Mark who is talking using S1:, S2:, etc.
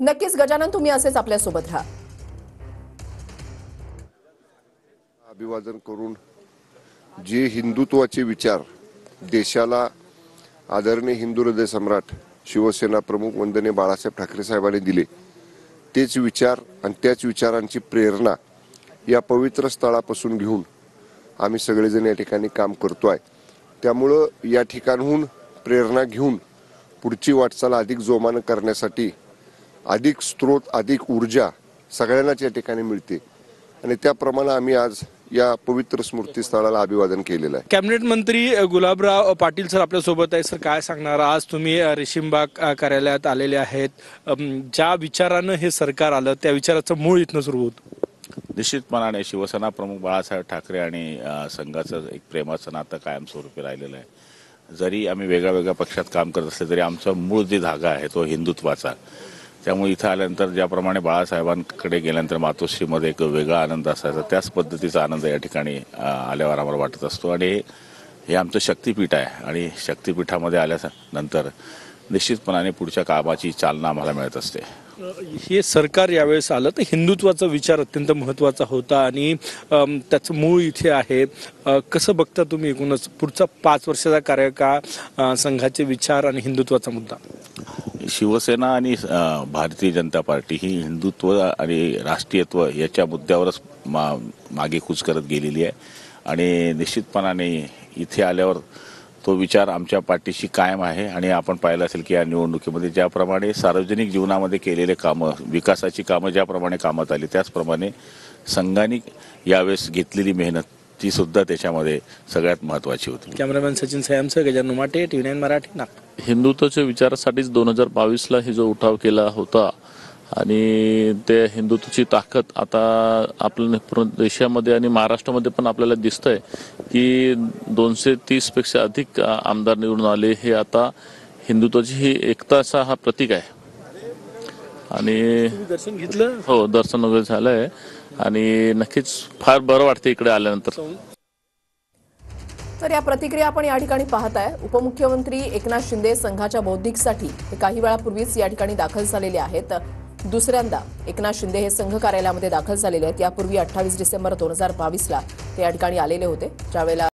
S1: नक्कीच गजानन, तुम्ही असेच आपल्या सोबत राहा।
S2: अभिवादन करून जे हिंदुत्वाचे विचार देशाला आदरणीय हिंदू हृदय सम्राट शिवसेना प्रमुख वंदनीय बाळासाहेब ठाकरे साहेबांनी दिले, तेच विचार आणि त्याच विचारांची प्रेरणा या पवित्र स्थळापासून घेऊन आम्ही सगळेजण या ठिकाणी काम करतोय। त्यामुळं या ठिकाणहून प्रेरणा घेऊन पुढची वाटचाल अधिक जोमानं करण्यासाठी अधिक स्रोत, अधिक ऊर्जा सगळ्यांनाच या ठिकाणी मिळते आणि त्याप्रमाणे आम्ही आज या पवित्र स्मृतीस्थळाला अभिवादन केलेलं आहे।
S3: कॅबिनेट मंत्री गुलाबराव पाटील सर आपल्या सोबत आहे। सर, काय सांगणार? आज तुम्ही रेशीमबाग कार्यालयात आलेले आहेत। ज्या विचारानं हे सरकार आलं त्या विचाराचं मूळ इथनं सुरू होतं।
S4: निश्चितपणाने शिवसेना प्रमुख बाळासाहेब ठाकरे आणि संघाचं एक प्रेमाचं नातं कायमस्वरूपी राहिलेलं आहे। जरी आम्ही वेगळ्या वेगळ्या पक्षात काम करत असले तरी आमचा मूळ जे धागा आहे तो हिंदुत्वाचा। त्यामुळे इथं आल्यानंतर ज्याप्रमाणे बाळासाहेबांकडे गेल्यानंतर मातोश्रीमध्ये एक वेगळा आनंद असायचा, त्याच पद्धतीचा आनंद या ठिकाणी आल्यावर आम्हाला वाटत असतो। आणि हे आमचं शक्तिपीठ आहे आणि शक्तिपीठामध्ये आल्यानंतर निश्चितपणाने पुढच्या कामाची चालना आम्हाला मिळत असते।
S3: हे सरकार यावेळेस आलं तर हिंदुत्वाचा विचार अत्यंत महत्त्वाचा होता आणि त्याचं मूळ इथे आहे। कसं बघता तुम्ही एकूणच पुढचा 5 वर्षाचा कार्यकाळ, संघाचे विचार आणि हिंदुत्वाचा मुद्दा?
S4: शिवसेना आणि भारतीय जनता पार्टी ही हिंदुत्व आणि राष्ट्रीयत्व याच्या मुद्द्यावरच मागे कूच करत गेलेली आहे आणि निश्चितपणाने इथे आल्यावर तो विचार आमच्या पाठीशी कायम आहे। आणि आपण पाहिलं असेल की या निवडणुकीमध्ये ज्याप्रमाणे सार्वजनिक जीवनामध्ये केलेले कामं, विकासाची कामं ज्याप्रमाणे कामात आली, त्याचप्रमाणे संघाने यावेळेस घेतलेली मेहनत ती सुद्धा त्याच्यामध्ये सगळ्यात महत्त्वाची होती।
S3: कॅमेरामॅन सचिन सयामसह गजानन माटे, TV9 मराठी, नागपूर।
S5: हिंदुत्वाच्या विचारासाठीच 2022ला ही जो उठाव केला होता आणि ते हिंदुत्वाची ताकद आता आपल्या देशामध्ये आणि महाराष्ट्रामध्ये पण आपल्याला दिसतंय की 230 पेक्षा अधिक आमदार निवडून आले। हे आता हिंदुत्वाची ही एकताचा हा प्रतीक आहे। आणि
S3: दर्शन घेतलं?
S5: हो, दर्शन वगैरे झालंय आणि नक्कीच फार बरं वाटतं इकडे आल्यानंतर।
S1: तर या प्रतिक्रिया आपण या ठिकाणी पाहताय। उपमुख्यमंत्री एकनाथ शिंदे संघाच्या बौद्धिकसाठी हे काही वेळापूर्वीच या ठिकाणी दाखल झालेले आहेत। दुसऱ्यांदा एकनाथ शिंदे हे संघ कार्यालयामध्ये दाखल झालेले आहेत। यापूर्वी 28 डिसेंबर 2022ला ते या ठिकाणी आलेले होते, ज्यावेळेला